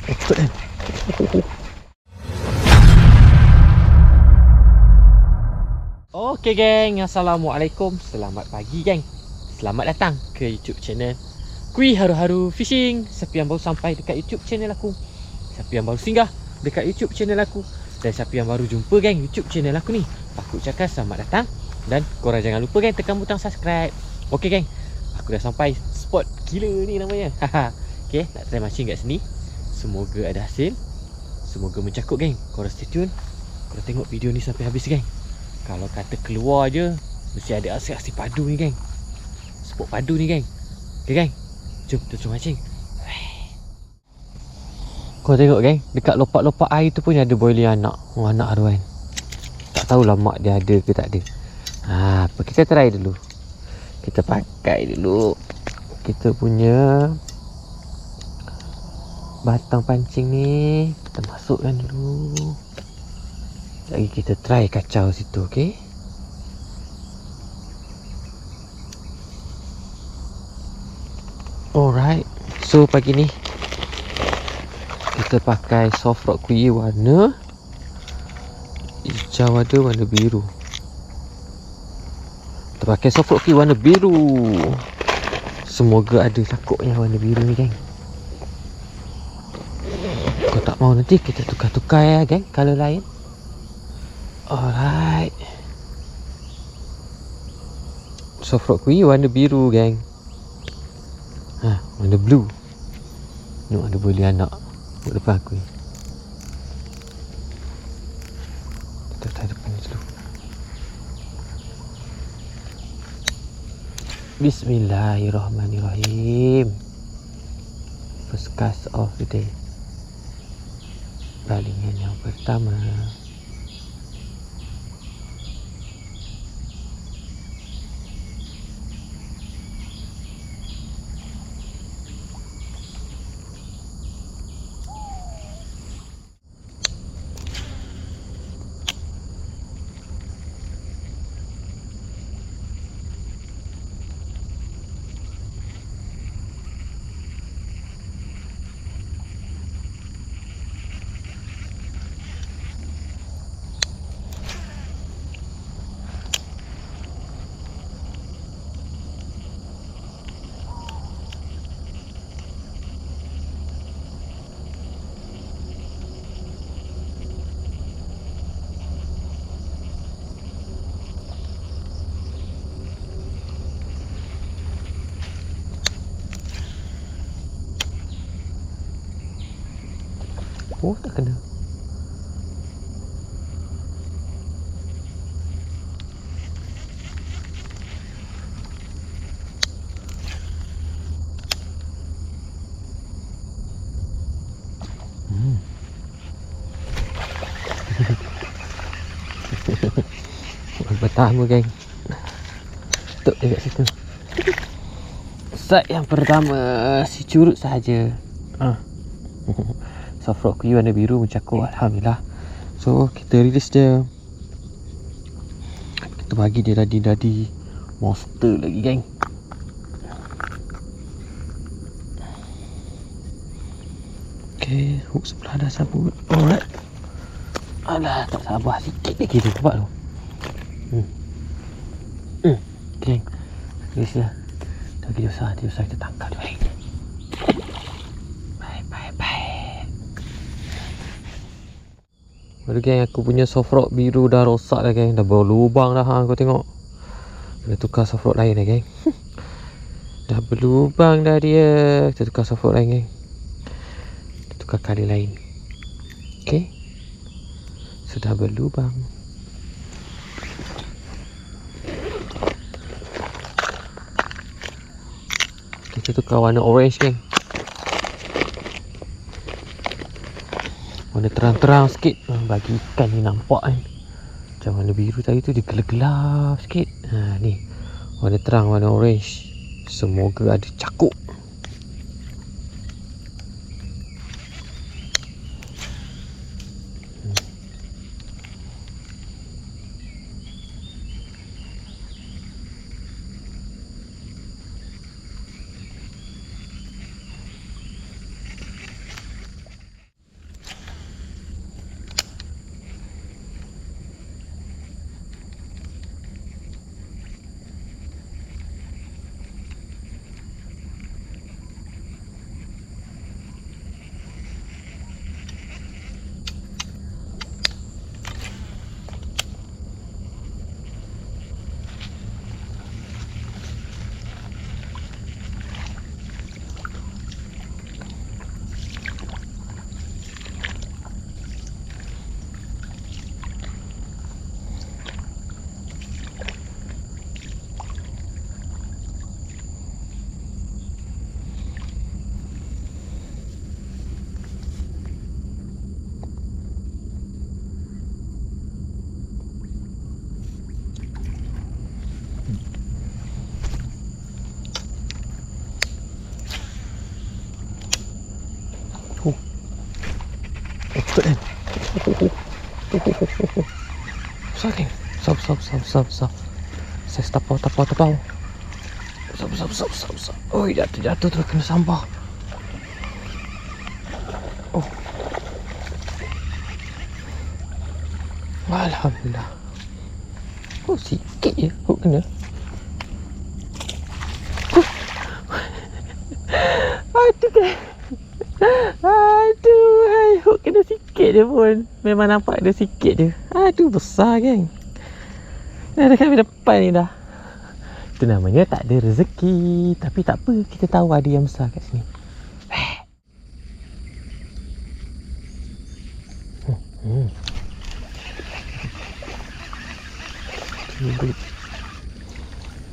Cepet kan. Okey geng, Assalamualaikum. Selamat pagi geng. Selamat datang ke YouTube channel Kui Haru-Haru Fishing. Siapa yang baru sampai dekat YouTube channel aku, siapa yang baru singgah dekat YouTube channel aku, dan siapa yang baru jumpa geng YouTube channel aku ni, aku ucapkan selamat datang. Dan korang jangan lupa geng tekan butang subscribe. Okey geng, aku dah sampai spot gila ni namanya. Okey, nak try mancing kat sini. Semoga ada hasil, semoga mencakup geng. Korang stay tune, korang tengok video ni sampai habis geng. Kalau kata keluar je, mesti ada aksi-aksi padu ni geng. Spot padu ni geng. Okay geng, jom kita terus mancing. Kau tengok geng, dekat lopak-lopak air tu pun ada boiling anak. Oh, anak tu kan. Tak tahulah mak dia ada ke tak ada. Apa kita try dulu. Kita pakai dulu kita punya batang pancing ni. Kita masukkan dulu. Lagi kita try kacau situ, okey? Alright. So pagi ni kita pakai soft rock kui warna hijau ada, warna biru. Kita pakai soft rock kui warna biru. Semoga ada cakupnya warna biru ni geng. Kau tak mau nanti kita tukar-tukar ya geng, color lain. Alright. Soft rock kui warna biru geng. Warna blue. Tengok ada boleh anak buat depan aku ni. Kita tarik depan ni dulu. Bismillahirrahmanirrahim. First cast of the day. Balingan yang pertama. Oh, tak kena. Pertama geng. Tuk dekat situ. Set yang pertama si curut sahaja. Soft rock kui warna biru mencakup, alhamdulillah. So kita release dia. Kita bagi dia dadi monster lagi geng. Okay, hook sebelah dah sabut. Alright. Alah, tak sabar sikit lagi dia nampak tu. Geng, release dia. Dia besar kita tangkap dia balik. Baru geng, aku punya soft rock biru dah rosak dah geng. Dah berlubang dah kau tengok. Kita tukar soft rock lain dah geng. Dah berlubang dah dia. Kita tukar soft rock lain geng. Kita tukar kali lain. Okay. Sudah berlubang. Kita tukar warna orange geng. Warna terang-terang sikit, bagi ikan ni nampak kan. Macam warna biru tadi tu dia gelap-gelap sikit. Ni warna terang, warna orange. Semoga ada cakuk. ikut kan. Besar geng. Besar. Saya tapau. Besar. Oh, jatuh terus kena sampah. Oh. Alhamdulillah. Oh, sikit je hook kena. Aduh kan. Hai, hook kena sikit je pun. Memang nampak dia sikit je. Aduh, besar geng. Dah dekat depan ni dah. Itu namanya tak ada rezeki. Tapi tak apa, kita tahu ada yang besar kat sini.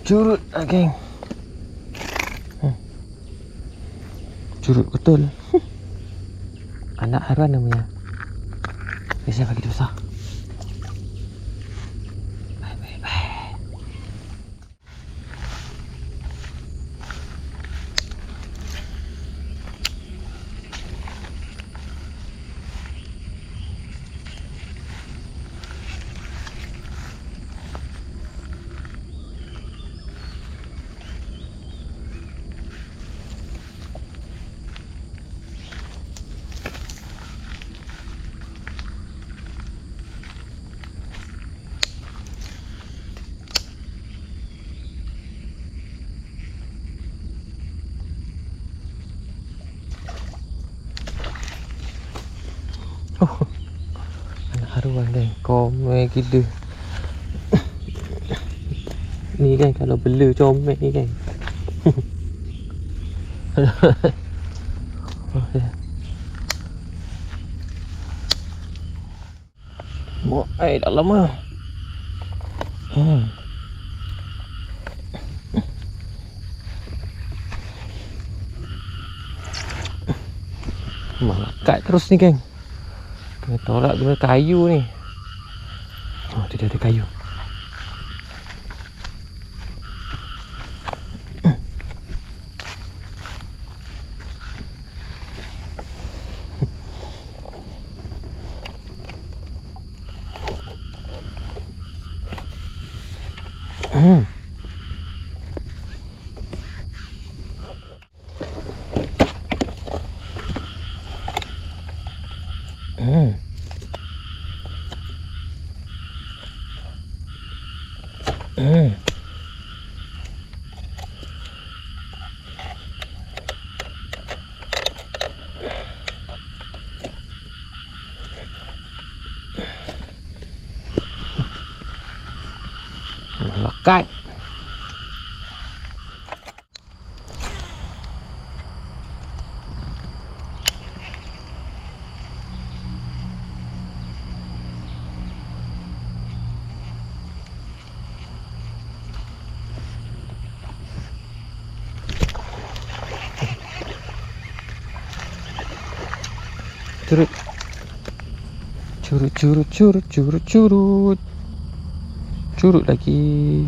Curut lah geng. Curut betul. Anak haruan namanya. Saya bagi dia besar. Oh, anak haruan geng. Comel gila. Ni kan kalau bela comel ni kan. Buat air dah lama. Melekat terus ni geng. Kena tolak guna kayu ni. Oh, tu dia ada kayu. Melekat. Curut lagi.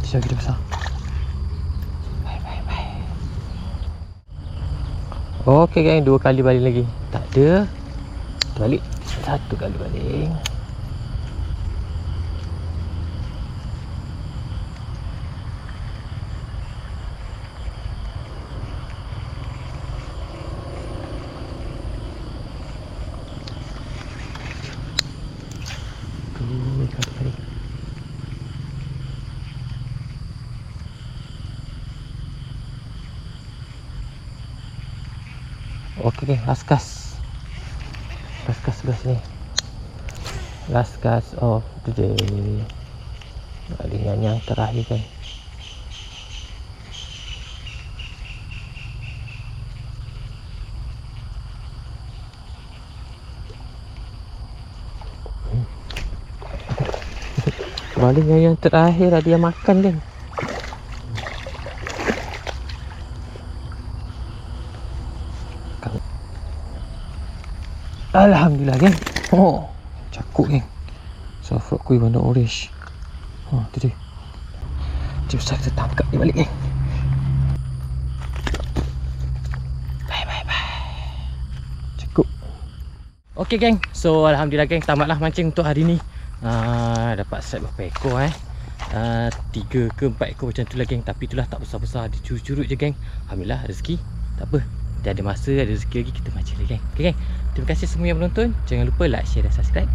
Bisa kita besar. Bye. Okey geng, 2 kali baling lagi. Tak ada. Balik. 1 kali baling. Okey, last cast sebelah sini. Last cast. Oh, tu je. Balingan yang terakhir kan. Balingan yang terakhir ada yang makan kan. Alhamdulillah geng. Oh, cakuk geng. So frog kuih warna orange. Oh, tu dia. Jom kita tangkap dia balik geng. Bye. Cukup. Okey geng. So alhamdulillah geng, tamatlah mancing untuk hari ni. Dapat set berapa ekor 3 ke 4 ekor macam tu lah geng. Tapi itulah tak besar-besar, dia curut-curut je geng. Alhamdulillah rezeki. Tak apa, dia ada masa, ada rezeki lagi, kita mancing lagi geng. Okay geng, terima kasih semua yang menonton. Jangan lupa like, share dan subscribe.